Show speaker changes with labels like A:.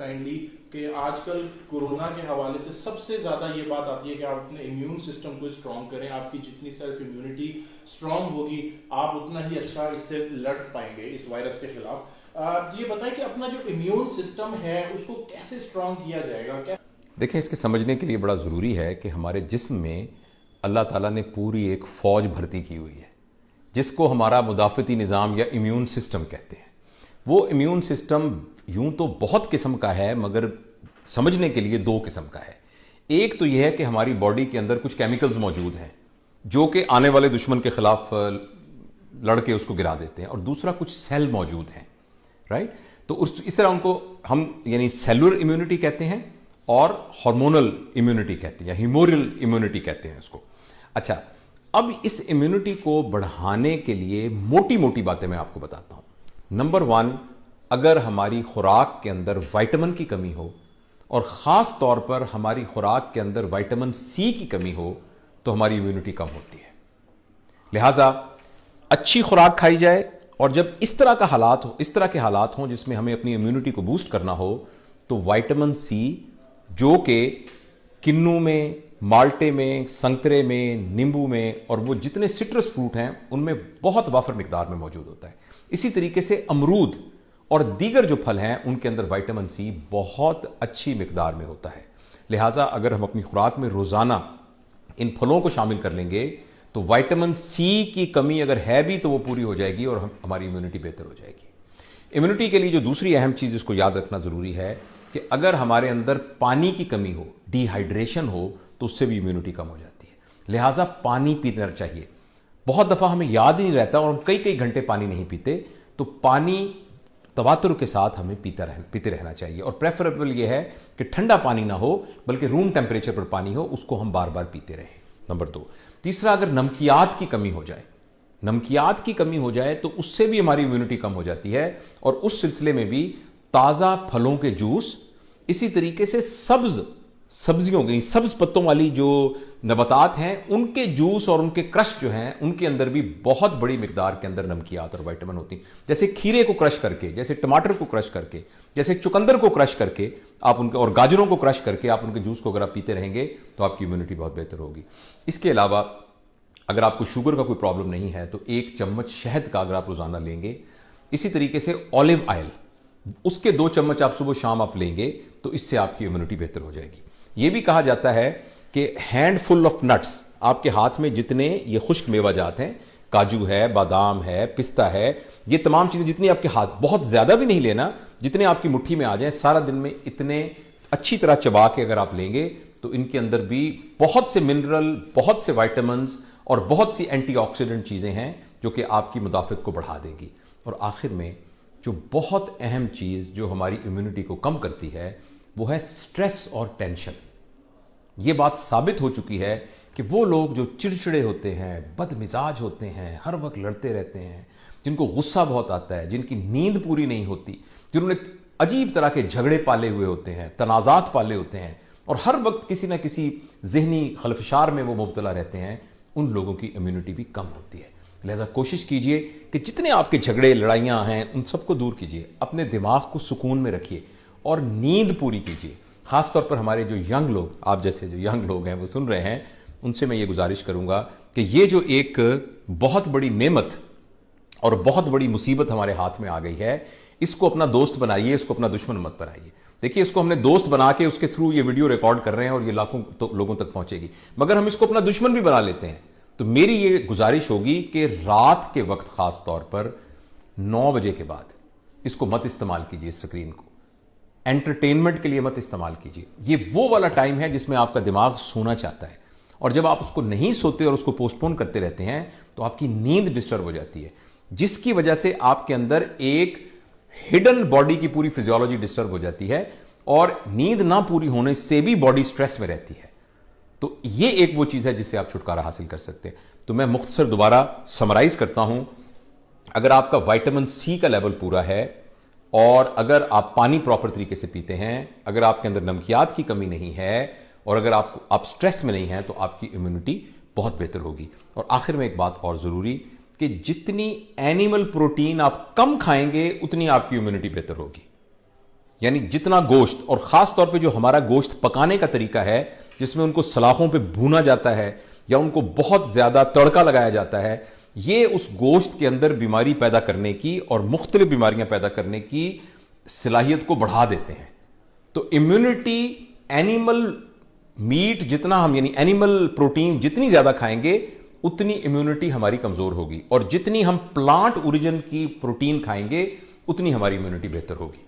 A: Kindly कि आजकल corona के हवाले से सबसे ज्यादा ये बात आती है कि आप अपने इम्यून सिस्टम को स्ट्रांग करें। आपकी जितनी सेल्फ इम्यूनिटी स्ट्रांग होगी आप उतना ही अच्छा इससे लड़ पाएंगे इस वायरस के खिलाफ। ये बताएं कि अपना जो इम्यून सिस्टम है उसको कैसे स्ट्रांग किया जाएगा। क्या
B: देखें, इसके समझने के लिए बड़ा ज़रूरी है कि हमारे जिस्म में अल्लाह ताला ने पूरी एक फ़ौज भर्ती की हुई है जिसको हमारा मुदाफ़ती निज़ाम या इम्यून सिस्टम कहते हैं। वो इम्यून सिस्टम यूं तो बहुत किस्म का है, मगर समझने के लिए दो किस्म का है। एक तो यह है कि हमारी बॉडी के अंदर कुछ केमिकल्स मौजूद हैं जो कि आने वाले दुश्मन के खिलाफ लड़के उसको गिरा देते हैं, और दूसरा कुछ सेल मौजूद हैं, राइट। तो इस तरह उनको हम यानी सेलुलर इम्यूनिटी कहते हैं और हार्मोनल इम्यूनिटी कहते हैं या ह्यूमोरल इम्यूनिटी कहते हैं इसको। अच्छा, अब इस इम्यूनिटी को बढ़ाने के लिए मोटी मोटी बातें मैं आपको बताता हूं। नंबर 1, अगर हमारी खुराक के अंदर विटामिन की कमी हो और ख़ास तौर पर हमारी खुराक के अंदर विटामिन सी की कमी हो तो हमारी इम्यूनिटी कम होती है। लिहाजा अच्छी खुराक खाई जाए, और जब इस तरह के हालात हों जिसमें हमें अपनी इम्यूनिटी को बूस्ट करना हो तो विटामिन सी जो कि किन्नू में, माल्टे में, संतरे में, नींबू में और वो जितने सिट्रस फ्रूट हैं उनमें बहुत वाफर मिकदार में मौजूद होता है। इसी तरीके से अमरूद और दीगर जो फल हैं उनके अंदर विटामिन सी बहुत अच्छी मिकदार में होता है। लिहाजा अगर हम अपनी खुराक में रोजाना इन फलों को शामिल कर लेंगे तो विटामिन सी की कमी अगर है भी तो वो पूरी हो जाएगी और हमारी इम्यूनिटी बेहतर हो जाएगी। इम्यूनिटी के लिए जो दूसरी अहम चीज इसको याद रखना जरूरी है कि अगर हमारे अंदर पानी की कमी हो, डिहाइड्रेशन हो, तो उससे भी इम्यूनिटी कम हो जाती है। लिहाजा पानी पीना चाहिए। बहुत दफा हमें याद ही नहीं रहता और हम कई कई घंटे पानी नहीं पीते, तो पानी तवातुर के साथ हमें पीते रहना चाहिए। और प्रेफरेबल यह है कि ठंडा पानी ना हो बल्कि रूम टेम्परेचर पर पानी हो, उसको हम बार बार पीते रहें। नंबर 2, तीसरा, अगर नमकियात की कमी हो जाए तो उससे भी हमारी इम्यूनिटी कम हो जाती है। और उस सिलसिले में भी ताजा फलों के जूस, इसी तरीके से सब्जियों की सब्ज पत्तों वाली जो नबातात हैं उनके जूस और उनके क्रश जो हैं उनके अंदर भी बहुत बड़ी मिकदार के अंदर नमकियात और विटामिन होती हैं। जैसे खीरे को क्रश करके, जैसे टमाटर को क्रश करके, जैसे चुकंदर को क्रश करके आप उनके और गाजरों को क्रश करके आप उनके जूस को अगर आप पीते रहेंगे तो आपकी इम्यूनिटी बहुत बेहतर होगी। इसके अलावा अगर आपको शुगर का कोई प्रॉब्लम नहीं है तो 1 चम्मच शहद का अगर आप रोजाना लेंगे, इसी तरीके से ऑलिव ऑयल उसके 2 चम्मच आप सुबह शाम आप लेंगे तो इससे आपकी इम्यूनिटी बेहतर हो जाएगी। यह भी कहा जाता है कि हैंडफुल ऑफ नट्स, आपके हाथ में जितने ये खुश्क मेवाजात हैं, काजू है, बादाम है, पिस्ता है, ये तमाम चीजें जितनी आपके हाथ, बहुत ज्यादा भी नहीं लेना, जितने आपकी मुट्ठी में आ जाए, सारा दिन में इतने अच्छी तरह चबा के अगर आप लेंगे तो इनके अंदर भी बहुत से मिनरल, बहुत से विटामिन और बहुत सी एंटीऑक्सीडेंट चीजें हैं जो कि आपकी मुदाफियत को बढ़ा देगी। और आखिर में जो बहुत अहम चीज जो हमारी इम्यूनिटी को कम करती है वो है स्ट्रेस और टेंशन। ये बात साबित हो चुकी है कि वो लोग जो चिड़चिड़े होते हैं, बदमिजाज होते हैं, हर वक्त लड़ते रहते हैं, जिनको गुस्सा बहुत आता है, जिनकी नींद पूरी नहीं होती, जिन्होंने अजीब तरह के झगड़े पाले हुए होते हैं, तनाजात पाले होते हैं और हर वक्त किसी ना किसी जहनी खलफशार में वो मुब्तला रहते हैं, उन लोगों की इम्यूनिटी भी कम होती है। लिहाजा कोशिश कीजिए कि जितने आपके झगड़े लड़ाइयाँ हैं उन सबको दूर कीजिए, अपने दिमाग को सुकून में रखिए और नींद पूरी कीजिए। खासतौर पर हमारे जो यंग लोग, आप जैसे जो यंग लोग हैं वो सुन रहे हैं, उनसे मैं ये गुजारिश करूंगा कि ये जो एक बहुत बड़ी नेमत और बहुत बड़ी मुसीबत हमारे हाथ में आ गई है, इसको अपना दोस्त बनाइए, इसको अपना दुश्मन मत बनाइए। देखिए, इसको हमने दोस्त बना के उसके थ्रू ये वीडियो रिकॉर्ड कर रहे हैं और ये लाखों लोगों तक पहुंचेगी, मगर हम इसको अपना दुश्मन भी बना लेते हैं। तो मेरी ये गुजारिश होगी कि रात के वक्त खास तौर पर 9 बजे के बाद इसको मत इस्तेमाल कीजिए, इस स्क्रीन को एंटरटेनमेंट के लिए मत इस्तेमाल कीजिए। ये वो वाला टाइम है जिसमें आपका दिमाग सोना चाहता है, और जब आप उसको नहीं सोते और उसको पोस्टपोन करते रहते हैं तो आपकी नींद डिस्टर्ब हो जाती है, जिसकी वजह से आपके अंदर एक हिडन बॉडी की पूरी फिजियोलॉजी डिस्टर्ब हो जाती है और नींद ना पूरी होने से भी बॉडी स्ट्रेस में रहती है। तो ये एक वो चीज है जिससे आप छुटकारा हासिल कर सकते हैं। तो मैं मुख्तसर दोबारा समराइज करता हूं, अगर आपका विटामिन सी का लेवल पूरा है और अगर आप पानी प्रॉपर तरीके से पीते हैं, अगर आपके अंदर नमकियात की कमी नहीं है और अगर आप स्ट्रेस में नहीं हैं तो आपकी इम्यूनिटी बहुत बेहतर होगी। और आखिर में एक बात और जरूरी कि जितनी एनिमल प्रोटीन आप कम खाएंगे उतनी आपकी इम्यूनिटी बेहतर होगी। यानी जितना गोश्त, और खास तौर पे जो हमारा गोश्त पकाने का तरीका है जिसमें उनको सलाखों पे भूना जाता है या उनको बहुत ज्यादा तड़का लगाया जाता है, ये उस गोश्त के अंदर बीमारी पैदा करने की और मुख्तलिफ बीमारियां पैदा करने की सलाहियत को बढ़ा देते हैं। तो इम्यूनिटी, एनिमल मीट जितना हम, यानी एनिमल प्रोटीन जितनी ज्यादा खाएंगे उतनी इम्यूनिटी हमारी कमजोर होगी, और जितनी हम प्लांट ओरिजिन की प्रोटीन खाएंगे उतनी हमारी इम्यूनिटी बेहतर होगी।